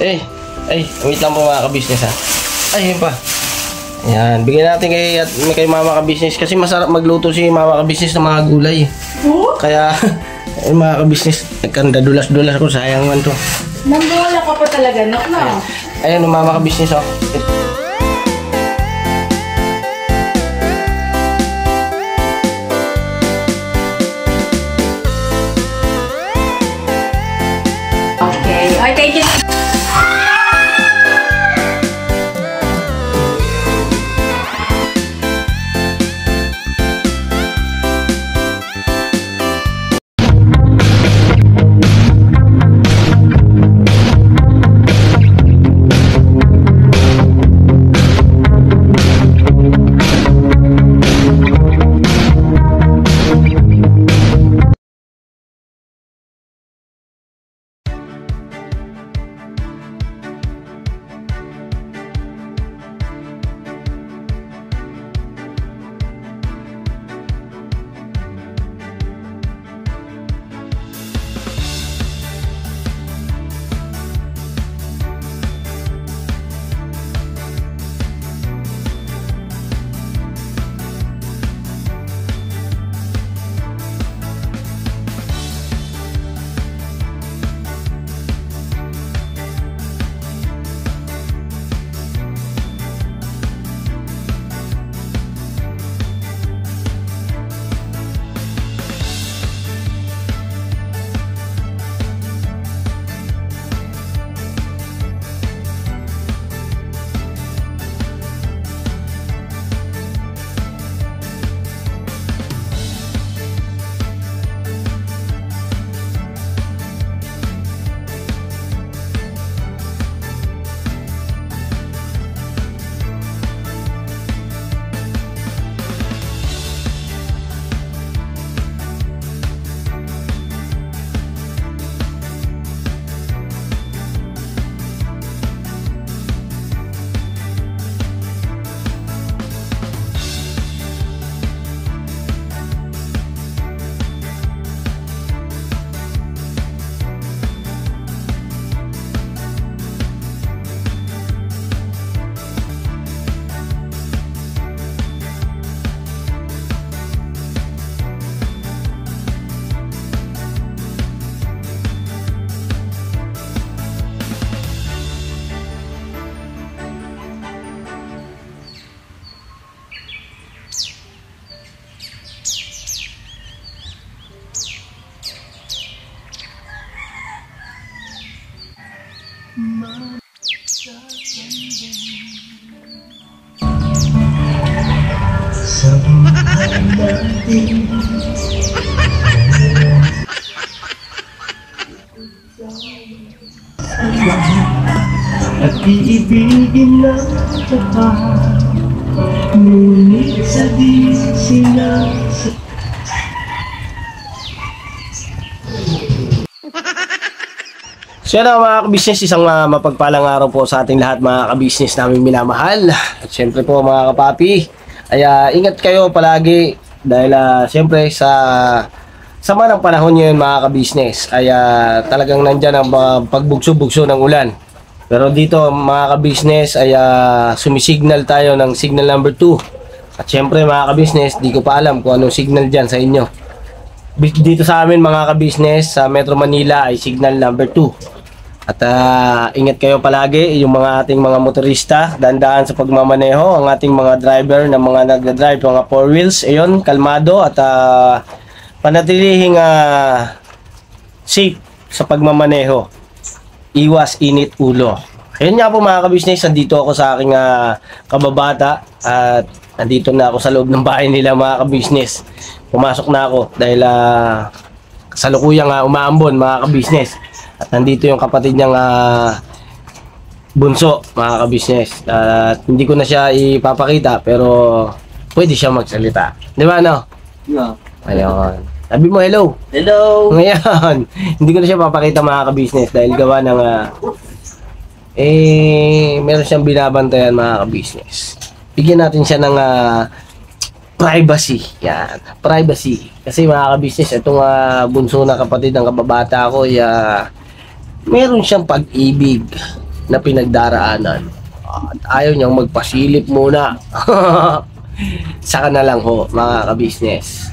Wait lang po mga ka-business ha. Yun pa. Ayan, bigyan natin kay mama ka-business kasi masarap magluto si mama ka-business ng mga gulay. Kaya, mga ka-business, nagkandadulas-dulas ko, sayang man to. Nandula ka pa talaga, no? Ayan, mama ka-business oh. Okay, thank you. At iibigin ng tapat, ngunit sa di sinasa. So yan mga ka-business, isang mapagpalang araw po sa ating lahat mga ka-business namin minamahal. At syempre po mga kapapi, ay ingat kayo palagi dahil syempre sa sama ng panahon ngayon mga ka-business ay talagang nandyan ang pagbugso-bugso ng ulan. Pero dito mga ka-business ay sumisignal tayo ng signal number 2. At syempre mga ka-business, di ko pa alam kung anong signal dyan sa inyo. Dito sa amin mga ka-business, sa Metro Manila ay signal number 2. At ingat kayo palagi yung mga ating mga motorista, dandaan sa pagmamaneho, ang ating mga driver na mga nagda-drive, mga 4 wheels, ayun, kalmado at panatilihing safe sa pagmamaneho. Iwas init ulo. Ayun nga po mga ka-business, nandito ako sa aking kababata at nandito na ako sa loob ng bahay nila mga ka-business. Pumasok na ako dahil kasalukuyang umaambon mga ka-business. At nandito yung kapatid niyang bunso mga ka-business. At hindi ko na siya ipapakita pero pwede siya magsalita. Di ba no? No. Ayun. Sabi mo hello. Hello. Ngayon, hindi ko na siya papakita mga ka-business dahil gawa ng meron siyang binabantayan mga ka-business. Bigyan natin siya ng privacy. Yan, privacy. Kasi mga ka-business, itong bunso na kapatid ng kababata ko, meron siyang pag-ibig. na pinagdaraanan. At ayaw niyang magpasilip muna. Saka na lang ho, mga kabisnes.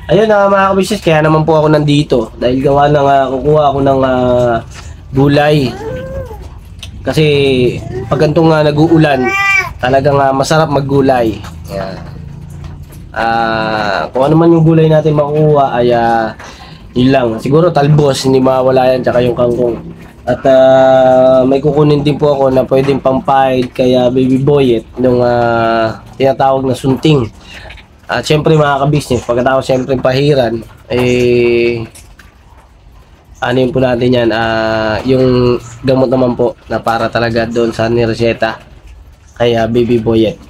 Ayun na mga kabisnes, kaya naman po ako nandito. Dahil gawa ng kukuha ako ng gulay. Kasi pag ganitong nag-uulan, talagang masarap maggulay. Yan. Kung ano man yung gulay natin makuha ay yun lang. Siguro talbos, hindi mawala yan, tsaka yung kangkong. At may kukunin din po ako na pwedeng pampahid kaya baby boyet nung tinatawag na sunting. At syempre mga kabisnes, pagkatapos syempre pahiran, ano yun po natin yan, yung gamot naman po na para talaga doon sa nireseta kaya baby boyet.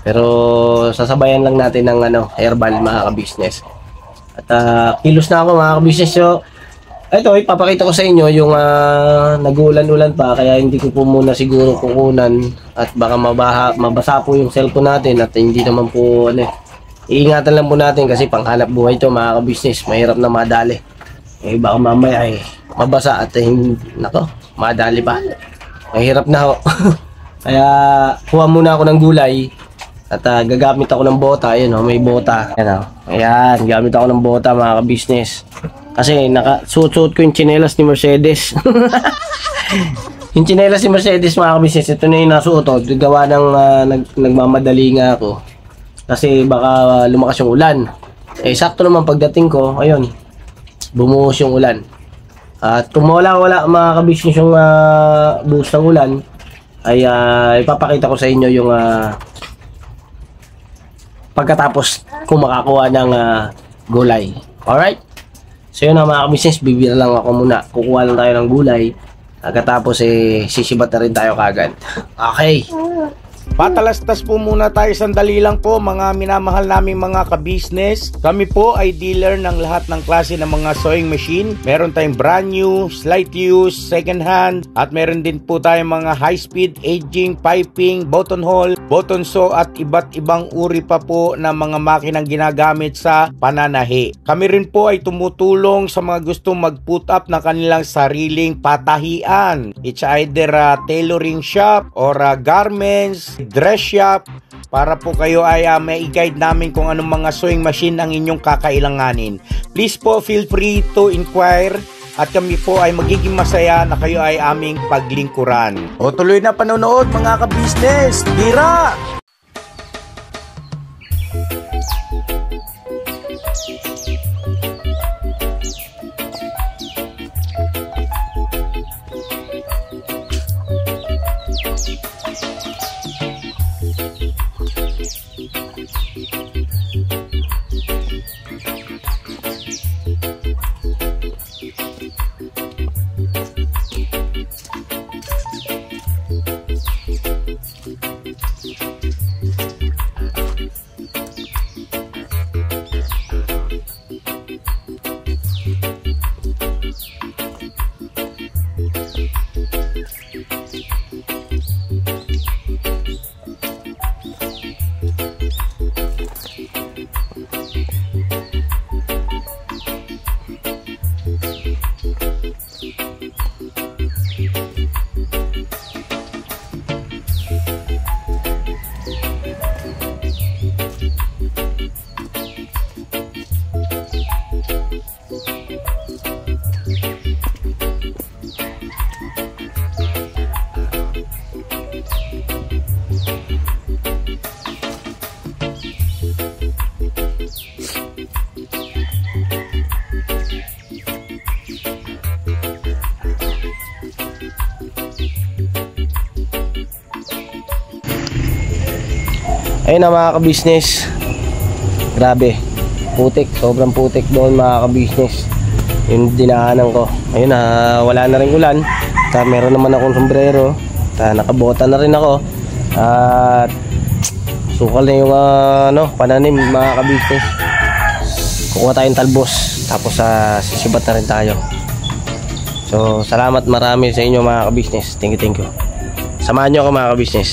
Pero sasabayan lang natin ng herbal mga kabisnes. At kilos na ako mga kabisnes. So ito, ipapakita ko sa inyo yung nag-uulan-ulan pa kaya hindi ko po muna siguro kukunan at baka mabasa po yung cellphone natin at hindi naman po iingatan lang po natin kasi panghanap buhay ito mga kabisnes, mahirap na madali. Baka mamaya mabasa at nako, madali pa. Mahirap na ho. Kaya kuha muna ako ng gulay at gagamit ako ng bota. Ayun may bota. Ayan, gamit ako ng bota mga kabisnes. Kasi suot ko yung tsinelas ni Mercedes. Yung tsinelas ni Mercedes mga kabisnes, ito na yung nasuot. Gawa ng nagmamadali nga ako. Kasi baka lumakas yung ulan. Sakto naman pagdating ko, ayun, bumuhos yung ulan. At kung wala mga kabisnes yung buhos ng ulan, ay ipapakita ko sa inyo yung pagkatapos kung makakuha ng gulay. Alright? So yun na mga kabisnes, bibira lang ako muna. Kukuha lang tayo ng gulay. Pagkatapos sisibat na rin tayo kagad. Okay. Patalastas po muna tayo sandali lang po mga minamahal naming mga ka-business. Kami po ay dealer ng lahat ng klase ng mga sewing machine. Meron tayong brand new, slight use, second hand, at meron din po tayong mga high speed, aging, piping, button hole, button sew at iba't ibang uri pa po ng mga makinang ginagamit sa pananahi. Kami rin po ay tumutulong sa mga gustong mag-put up ng kanilang sariling patahian. It's either a tailoring shop or garments, dress shop, para po kayo ay may i-guide namin kung anong mga sewing machine ang inyong kakailanganin. Please po feel free to inquire at kami po ay magiging masaya na kayo ay aming paglingkuran. O tuloy na panonood mga ka-business. Tira! Ayun na mga ka-business, grabe, putik, sobrang putik doon mga ka-business yung dinaanan ko. Ayun na, wala na rin ulan, meron naman akong sombrero, nakabota na rin ako, at sukal na yung pananim mga ka-business. Kukuha tayong talbos, tapos sisibat na rin tayo. So salamat marami sa inyo mga ka-business, thank you. Samahan nyo ako mga ka-business.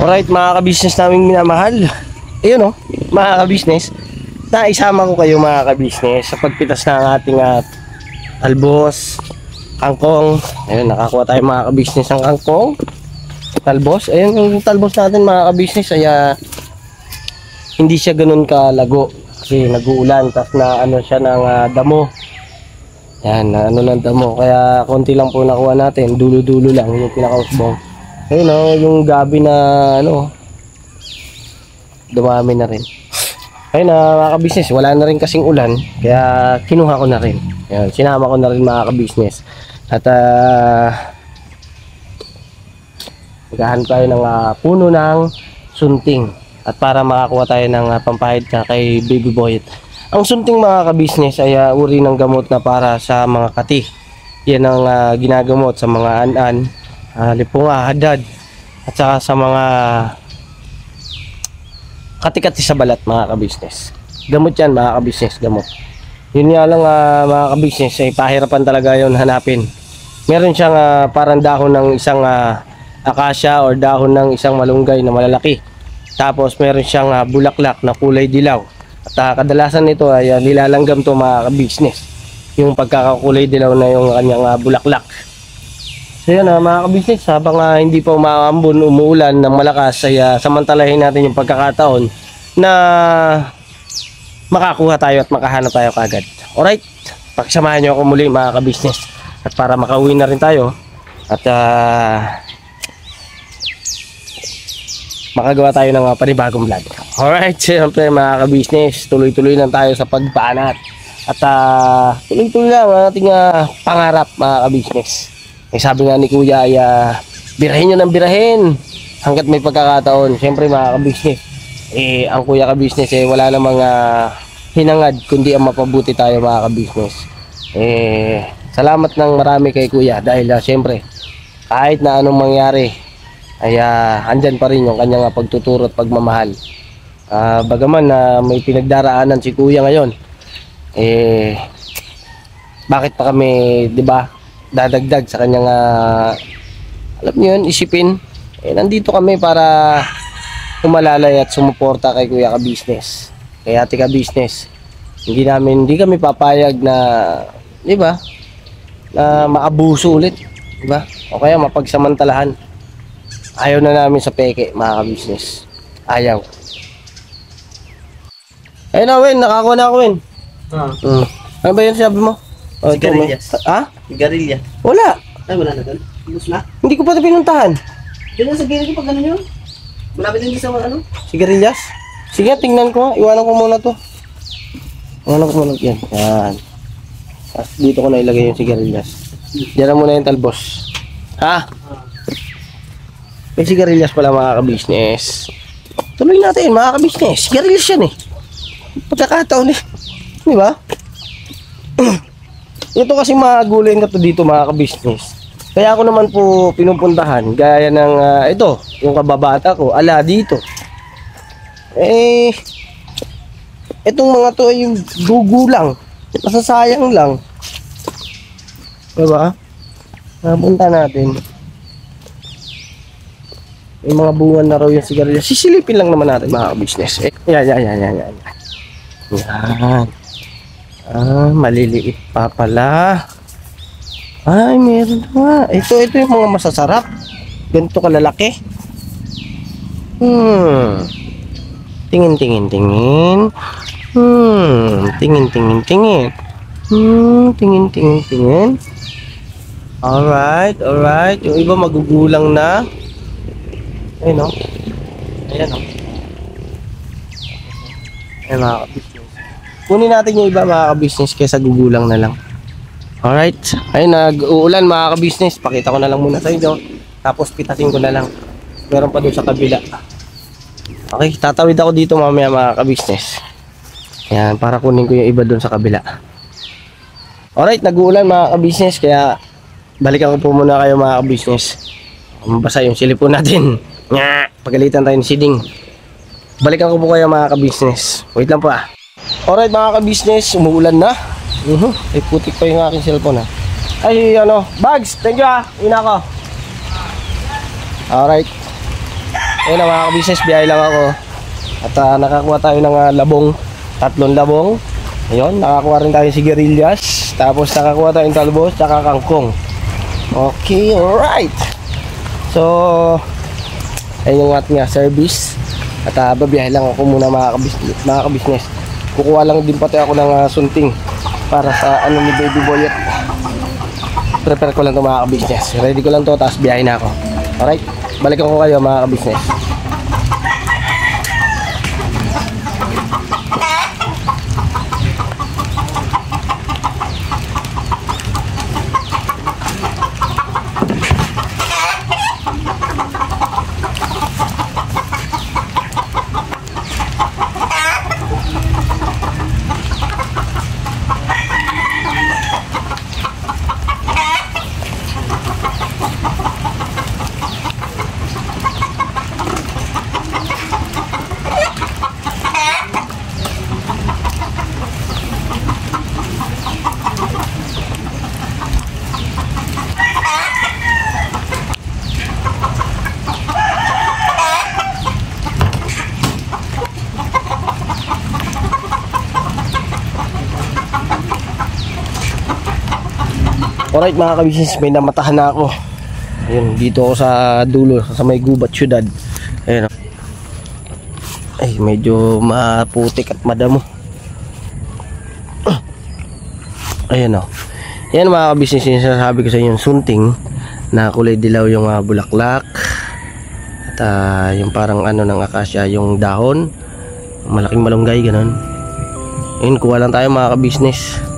Alright mga ka-business naming minamahal. Ayun oh, mga ka-business, naisama ko kayo mga ka-business sa pagpitas ng ating talbos, kangkong. Ayun, nakakuha tayo mga ka-business ng kangkong, talbos. Ayun yung talbos natin mga ka-business ay hindi siya ganun kalago kasi nag-uulan, tapos na ano siya ng damo. Yan, na ano ng damo, kaya konti lang po nakuha natin, dulo-dulo lang yung pinakausbong. Ayun o, yung gabi na ano, dumami na rin. Ayun mga ka-business, wala na rin kasing ulan, kaya kinuha ko na rin. Ayun, sinama ko na rin mga ka-business. At maghahanap tayo ng puno ng sunting. At para makakuha tayo ng pampahid na kay Baby Boy. Ang sunting mga ka-business ay uri ng gamot na para sa mga kati. Yan ang ginagamot sa mga an-an, lipunga, hadad, at saka sa mga kati-kati sa balat mga ka-business. Gamot yan mga ka-business, gamot. Yun nga lang mga ka-business, ay pahirapan talaga yun hanapin. Meron siyang parang dahon ng isang akasya or dahon ng isang malunggay na malalaki. Tapos meron siyang bulaklak na kulay dilaw. At kadalasan nito ay nilalanggam to mga ka-business, yung pagkakakulay dilaw na yung kanyang bulaklak. So yan mga ka-business, habang hindi pa umaambon, umuulan ng malakas, ay samantalahin natin yung pagkakataon na makakuha tayo at makahanap tayo kagad. Alright, pagsamahan nyo ako muli mga ka-business, at para makauwi na rin tayo at makagawa tayo ng panibagong vlog. Alright, siyempre mga ka-business, tuloy-tuloy lang tayo sa pagbanat at tuloy-tuloy lang ang ating pangarap mga ka-business. Eh, sabi nga ni Kuya ay birahin nyo ng birahin hanggat may pagkakataon. Siyempre mga ka-business, ang Kuya ka-business wala namang hinangad kundi ang mapabuti tayo mga ka-business. Salamat ng marami kay Kuya dahil siyempre kahit na anong mangyari ay andyan pa rin yung kanyang pagtuturo at pagmamahal. Bagaman may pinagdaraanan si Kuya ngayon, bakit pa kami, di ba, dadagdag sa kanyang alam niyo yun, isipin. Nandito kami para umalalay at sumuporta kay Kuya ka-business, kay Ate ka-business. Hindi kami papayag na, di ba, na maabuso ulit, di ba, o kaya mapagsamantalahan. Ayaw na namin sa peke mga ka-business, ayaw. Ayun na Win, nakakuha na ako Win. Ano ba yun sabi mo? Sigarilyas. Ha? Sigarilya. Wala. Ay, wala na doon. Ubus na. Hindi ko pa ito pinuntahan. Doon na sa gilid ko pag gano'n yun. Malapit din sa ano. Sigarilyas? Sige, tingnan ko. Iwanan ko muna to. Iwanan ko muna. Yan. Yan. Tapos dito ko na ilagay yung sigarilyas. Diyan na muna yung talbos. Ha? May sigarilyas pala mga ka-business. Tuloy natin mga ka-business. Sigarilyas yan eh. Pagkakataon eh. Di ba? Ito kasi mga gulay na to dito mga ka-business. Kaya ako naman po pinupuntahan gaya ng ito, yung kababata ko, ala dito. Itong mga to ay yung gugulang. Masasayang lang. Diba? Napunta natin. Yung mga bunga na raw yung sigarilyo. Sisilipin lang naman natin mga ka-business. Yan. Maliliit pa pala. Ay, meron na. Ito yung mga masasarap. Ganito kalalaki. Tingin. Tingin. Alright, alright. Yung iba magugulang na. Ayun, no? Ayan, no? Ayan, mga ka-business. Kunin natin yung iba, mga ka-business, kaysa gugulang na lang. Alright. Ayun, nag-uulan, mga ka-business. Pakita ko na lang muna sa inyo. Tapos pitasin ko na lang. Meron pa doon sa kabila. Okay, tatawid ako dito mamaya, mga ka-business. Ayan, para kunin ko yung iba doon sa kabila. Alright, nag-uulan, mga ka-business. Kaya balikan ko po muna kayo, mga ka-business. Mabasa yung silipon natin. Nga, pagalitan tayo ni Siding. Balikan ko po kayo, mga ka-business. Wait lang po, ah. Alright, mga ka-business, umuulan na. Ay, putik pa yung aking cellphone, ah. Ay, ano, Bags, thank you, ah. Ina ko. Alright. Ayun na, mga ka-business, biyahe lang ako. At nakakuha tayo ng labong, 3 labong. Ayun, nakakuha rin tayo ng sigarilyas. Tapos nakakuha tayo ng talbos, tsaka kangkong. Okay, alright. So, ayun yung ating service. At babiyahe lang ako muna, mga ka-business. Kukuha lang din pati ako ng sunting para sa ano ni Baby Boy. Prepare ko lang ito, mga ka-business. Ready ko lang to, tapos biyahe na ako. Alright, balikan ko kayo, mga ka-business. Alright, mga ka-business, may namatahan na ako. Ayun, dito ako sa dulo, sa may Gubat Syudad. Ayun. Ay, medyo maputik at madamo. Ayun, oh. Yan, mga ka-business, yung sinasabi ko sa inyo, yung sunting na kulay dilaw yung bulaklak. At yung parang ano ng akasya, yung dahon. Malaking malunggay, ganun. Ayun, kuha lang tayo, mga ka-business.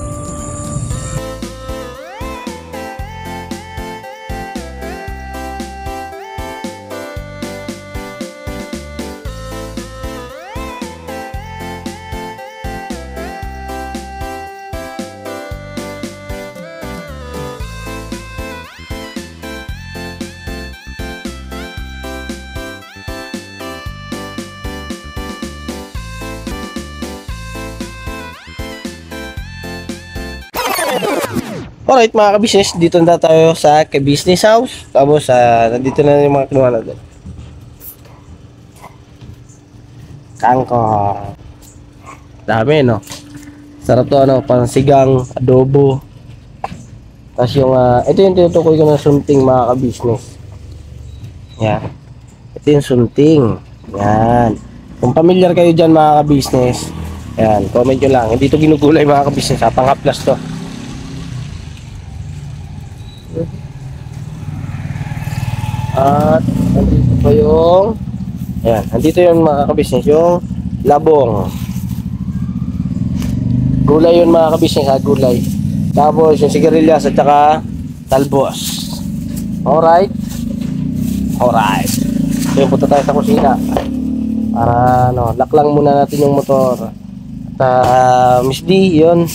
Alright, mga ka-business, dito na tayo sa ka-business house. Tapos nandito na yung mga kinuha natin. Kangkong. Dami, no? Sarap to, ano, parang sigang, adobo. Tapos yung, ito yung tinutukoy ko ng sunting, mga ka-business. Yan. Ito yung sunting. Yan. Kung familiar kayo dyan, mga ka-business, yan, comment nyo lang. Hindi ito ginugulay, mga ka-business, ha? Pang-haplas to. At andito pa yung ayan, andito yung mga ka-business, yung labong. Gulay yun, mga ka-business, ha, gulay. Tapos yung sigarilyas at saka talbos. Alright. Alright. So yun, punta tayo sa kusina. Para ano, lock lang muna natin yung motor. At Miss D, yun.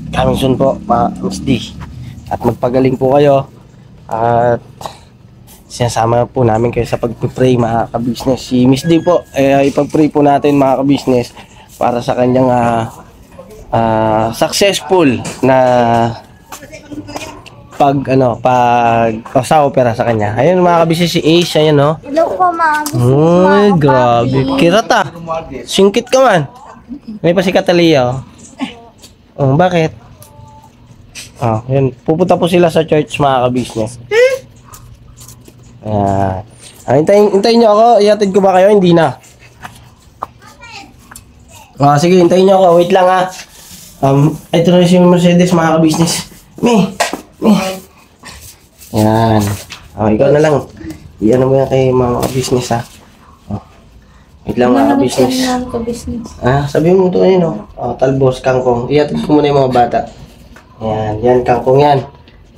Coming soon po, Miss D. At magpagaling po kayo. At sinasama po namin kayo sa pag-pray, mga ka-business. Si Miss D po, ipag-pray po natin, mga ka-business, para sa kanyang successful na sa opera sa kanya. Ayun, mga ka-business, si Ace, ayan, no? Hello po, ma'am. Uy, grabe. Kirata. Singkit ka man. May pa si Catalia, oh. Bakit? Yun. Pupunta po sila sa church, mga ka-business. Ayan. Hintayin nyo ako. Ihatid ko ba kayo? Hindi na. Sige, hintayin nyo ako. Wait lang, ha. Ito na si Mercedes, mga ka-business. Me. Yan. Ikaw na lang. Iyan mo yan kay mga ka-business, ha. Wait lang, mga ka-business. Sabi mo ito kanino. Talbos, kangkong. Iatid ko muna yung mga bata. Yan, kangkong yan.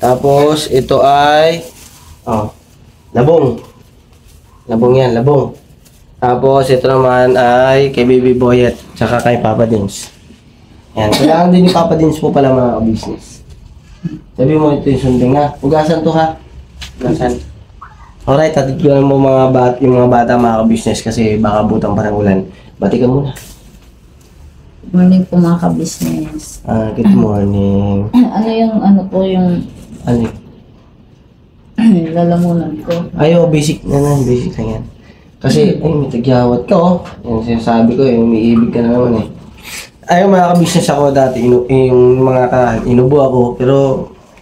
Tapos, ito ay, labong. Labong yan, labong. Tapos, ito naman ay kay Baby Boyet, tsaka kay Papa Dins. Yan, kailangan din ni Papa Dins po pala mga ka-business. Sabi mo, ito yung sunding na. Hugasan to, ha? Hugasan. Alright, hatid ko lang mo yung mga bata mga ka-business kasi baka butang pa ng ulan. Bati ka muna. Good morning po mga ka-business. Good morning. Ano po yung Ano? lalamunan ko? Basic na lang. Basic lang yan. Kasi, may tagyawat ka, oh. Yan sinasabi ko, umiibig ka na naman, eh. Mga ka-business ako dati, yung mga inubo ako, pero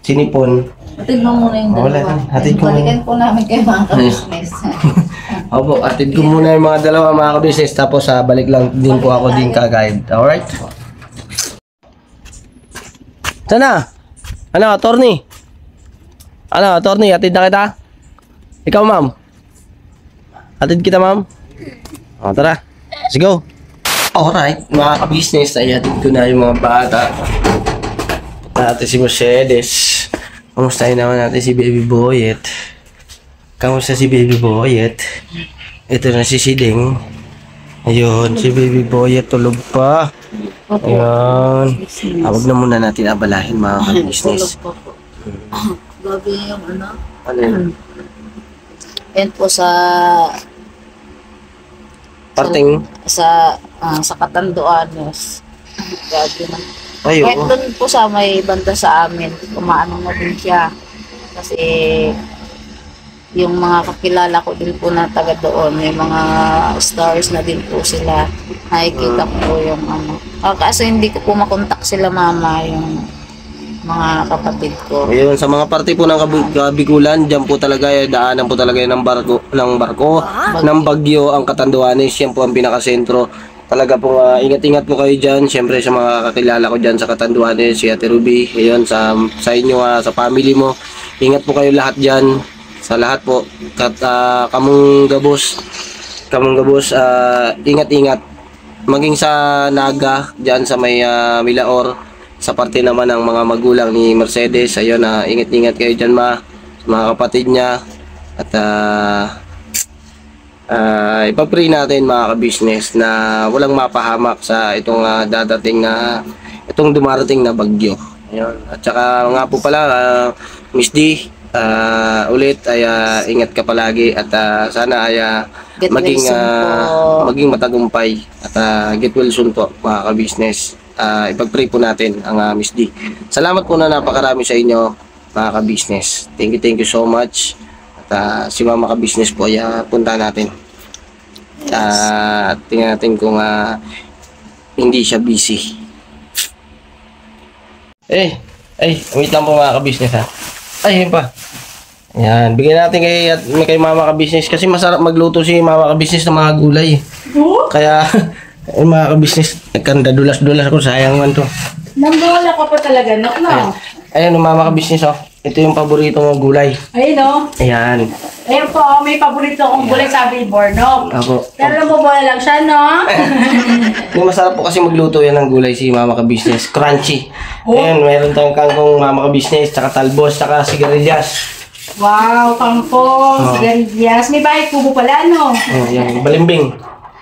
sinipon. Hatid mo muna yung Wala dalawa. ka. Hatid ko Balikan po namin kayo mga ka-business. Opo, atid ko muna yung mga dalawa mga ka-business, tapos balik lang din po ako din ka-guide. Alright? Sana? Attorney? Attorney, atid na kita? Ikaw, ma'am? Atid kita, ma'am? Tara. Let's go. Alright, mga ka-business, ay atid ko na yung mga bata. Natin si Mercedes. Kamustahin naman natin si Baby Boyet. Kamusta si Baby Boyet? Ito na si Siding. Ayun, si Baby Boyet tulog pa. Ayun. Huwag na muna natin abalahin mga ka-business. Gabi yung Ano yun? Yan po sa Parting? sa Katanduan. Yes. Gabi na. Kahit Ayun. doon po sa may banda sa amin, umaano na din siya. Kasi yung mga kakilala ko din po na taga doon, may mga stars na din po sila. Nakikita ko po yung Kaso hindi ko po makontak sila mama, yung mga kapatid ko. Ayun, sa mga parte po ng Kabikulan, dyan po talaga, daanan po talaga ng barko, ng Bagyo, ang Catanduanes, yan po ang pinakasentro. Talaga po, ingat-ingat po kayo dyan. Siyempre sa mga kakilala ko dyan sa Catanduanes, si Ate Ruby, ayun, sa inyo, sa family mo. Ingat po kayo lahat dyan. Sa lahat po, Kamong Gabos, ingat-ingat. Maging sa Naga, dyan sa may Milaor, sa parte naman ng mga magulang ni Mercedes, ayun, ingat-ingat kayo dyan, mga kapatid niya. At ipapray natin mga ka-business na walang mapahamak sa itong dumarating na bagyo. Ayun. At saka nga po pala, Miss D, ulit ay ingat ka palagi at sana ay maging matagumpay at get well soon po mga ka-business. Ipag-pray po natin ang Miss D. Salamat po na napakarami sa inyo mga ka-business. Thank you so much. At si Mama ka-business po ay punta natin. Tingnan natin kung hindi siya busy. Wait lang po mga ka-business, ha. Ayun pa. Yan, bigyan natin kay Mama ka-business kasi masarap magluto si Mama ka-business ng mga gulay. Kaya mga ka-business, nagkandadulas-dulas ako, sayang man to. Nambola ka pa talaga, no? Ayun, Mama ka-business, oh. Ito yung paborito mong gulay. Ayun, no? Ayan. Ayun po, may paborito akong gulay sa billboard, no? Ako. Pero nabobola lang siya, no? Yung masarap po kasi magluto yan ng gulay si Mama ka-business. Crunchy. Ayan, meron tayong kangkong Mama ka-business, tsaka talbos, tsaka sigarilyas. Wow, kangkong, sigarilyas. May bahay kubo pala, no? Ayan, balimbing.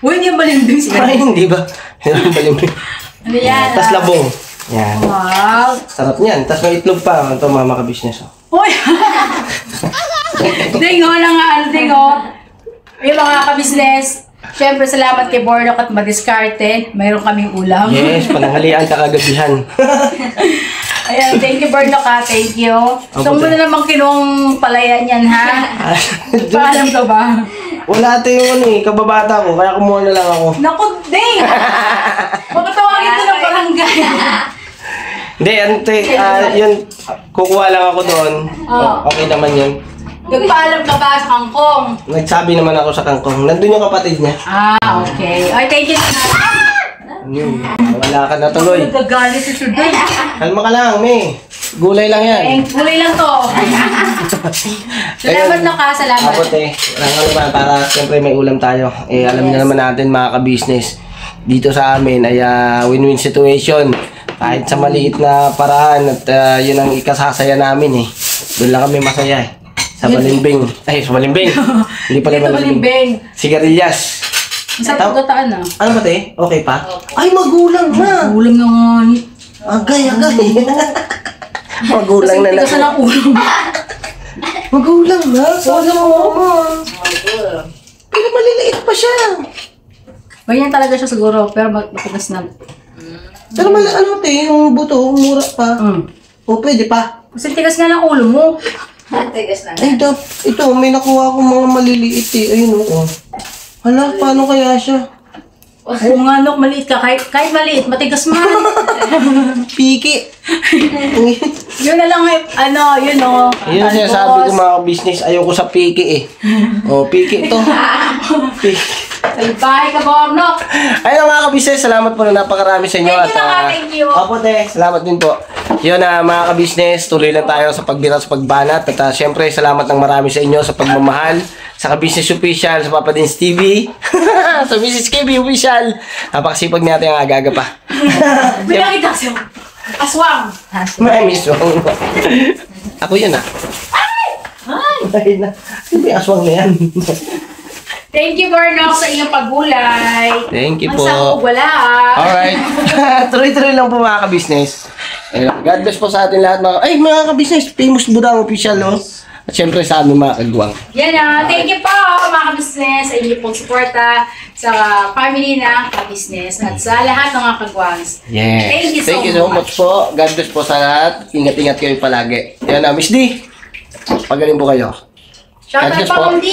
Uy, hindi yung balimbing sila. Ay, hindi ba? Balimbing. Ano yan? Tapos labong. Yan. Wow. Sarap niyan. Tapos may itlog pa. Ito, Mama ka-business. Uy! Dingo na nga, dingo. Yung mga ka-business, syempre salamat kay Bordock at Madiskarte. Mayroon kaming ulam. Yes, pananghalian ka kagabihan. Ayan, thank you Bordock ha, thank you. Saan mo na naman kinuwang palayan yan ha? Paalam ka ba? Wala ito yung kababata ko, kaya kumuha na lang ako. Naku, ding! Makatawagin ko ng barangay. Hindi, yun, kukuha lang ako doon. Okay naman yun. Nagpaalam ka ba sa kangkong? Nagsabi naman ako sa kangkong. Nandun yung kapatid niya. Okay. Ay, thank you. Wala ka na tuloy. Nagagalit si Suday. Kalma ka lang, May. Gulay lang yan. Kulay lang to. Salamat na ka, salamat. Ako, te. Walang ano ba, para siyempre may ulam tayo. Alam niyo naman natin, mga ka-business, dito sa amin ay win-win situation. Kahit sa maliit na paraan at yun ang ikasasaya namin Doon lang kami masaya Sa balimbing. Ay, sa balimbing. Hindi pala balimbing. Sigarilyas. Sa pagkataan na. Ano ba, te? Okay pa? Ay, magulang na! Ulam naman. Agay. Magulang na Kasi ng ulam. Magulang na? Saan naman? Pero maliliit pa siya. Ganyan talaga siya siguro, pero matigas na. Pero ano, te, yung buto, mura pa. O, pwede pa. Kasi tigas nga ng ulo mo. Tigas na. Ay, ito, may nakuha akong mga maliliit Ayun, Hala, paano kaya siya? Kung nga, Nok, maliit ka. Kahit maliit, matigas man. Piki. Yun na lang, yun o. Yun ang sinasabi ko, mga business, ayoko sa piki piki to. Piki. Salbahe ka ba, Nok? Ayun mga kabisnes, salamat po na napakarami sa inyo. Thank you. Opo, te, salamat din po. Yun mga kabisnes, tuloy lang tayo sa pagbira sa pagbanat. At syempre, salamat ng marami sa inyo sa pagmamahal. Sa Kabisnes Official, sa Papa Dins TV, sa Mrs. KB Official. Napakasipag natin ang agaga pa. Bilang kita siya. Aswang. May miss Ako yun Ay na. Ano yung aswang na yan? Thank you, Bernok, sa inyong paggulay. Thank you po. Magsakog wala Alright. Tuloy-tuloy lang po mga kabisnes. God bless po sa atin lahat mga kabisnes. Famous Budang Official, At syempre sa aming mga kagwang. Yan thank you po mga ka-business sa inyong pong suporta sa family ng ka-business at sa lahat ng mga kagwangs. Yes. Thank you so much po. God bless po sa lahat. Ingat-ingat kayo palagi. Yan Miss D. Pagaling po kayo. Shout out pa kong D.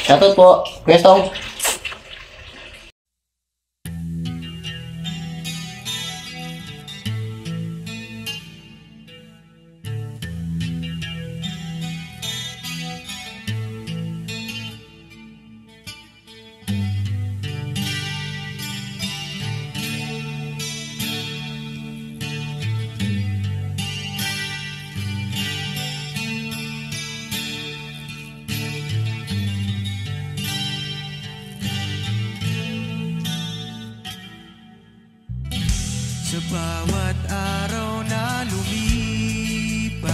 Shoutout po. Kwestong. Sa bawat araw na lumipas,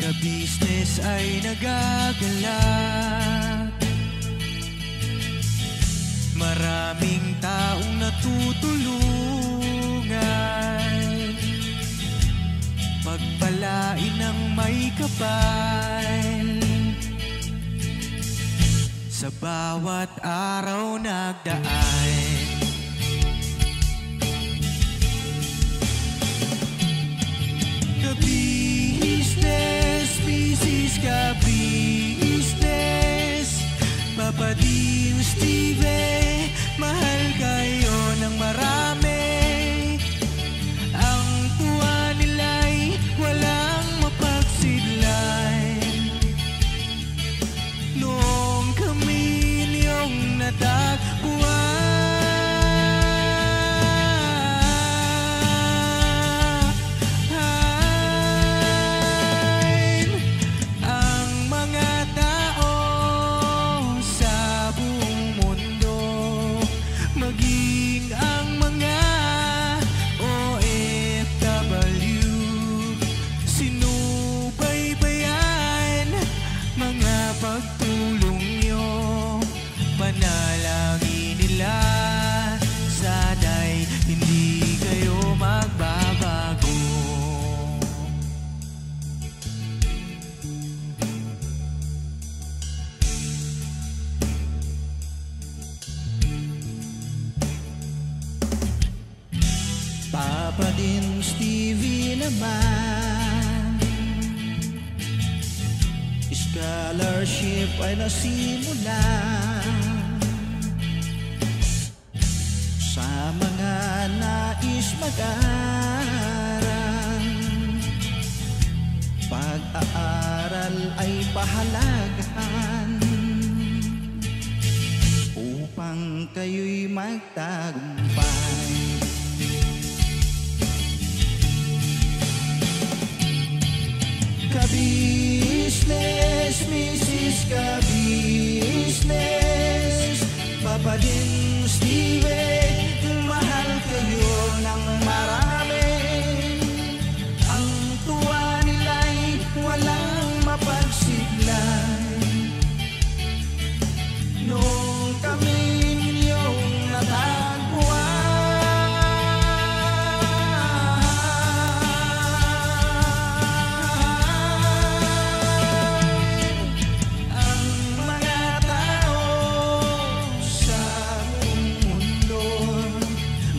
ka-business ay nagagalak. Maraming taong natutulungan, pagpalain ng may kapal. Sa bawat araw nagdaan, business, ka-business, Papa Dins TV, mahal kayo ng marami. Ang tuwa nila'y walang mapagsidlan. Noong kami niyong natagpuan, Papa Dins TV naman, scholarship ay nasimulan sa mga nais mag-aral. Pag-aaral ay pahalagahan upang kayo'y magtagumpay. Ka-business, Mrs. Ka-business, Papa din Steven, mahal kayo ng marami. Ang tuwa nila'y walang mapagsiglay. Nung kami ninyong natagpuan, ang mga tao sa buong mundo,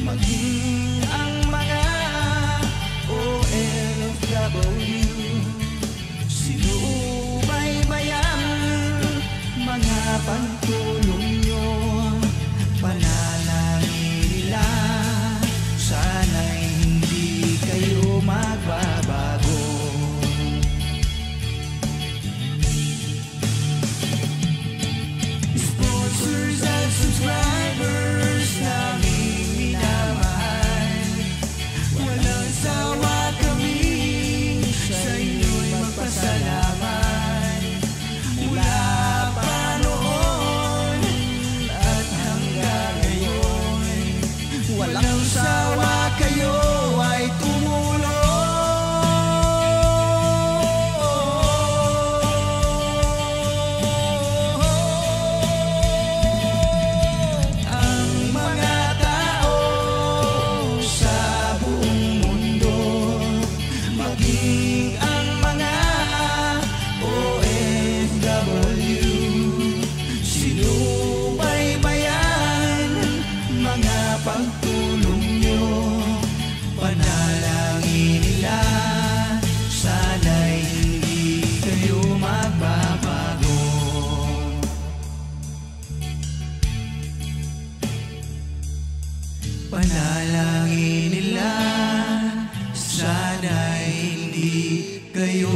maging ang mga OFW, sinubaybayan mga pagtulong nyo, panalangin nila, sana'y hindi kayo magbabago. Sponsors at subscribers naming minamahal, walang sawa kami sa inyo'y magpasalamat. Mula pa noon at hanggang ngayon, walang sawa kayo ay tumulong. Ang mga tao sa buong mundo, maging ang mga OFW, sinubaybayan mga pagtulong nyo, panalangin nila, sana'y hindi kayo magbabago. Panalangin nila, sana'y hindi kayo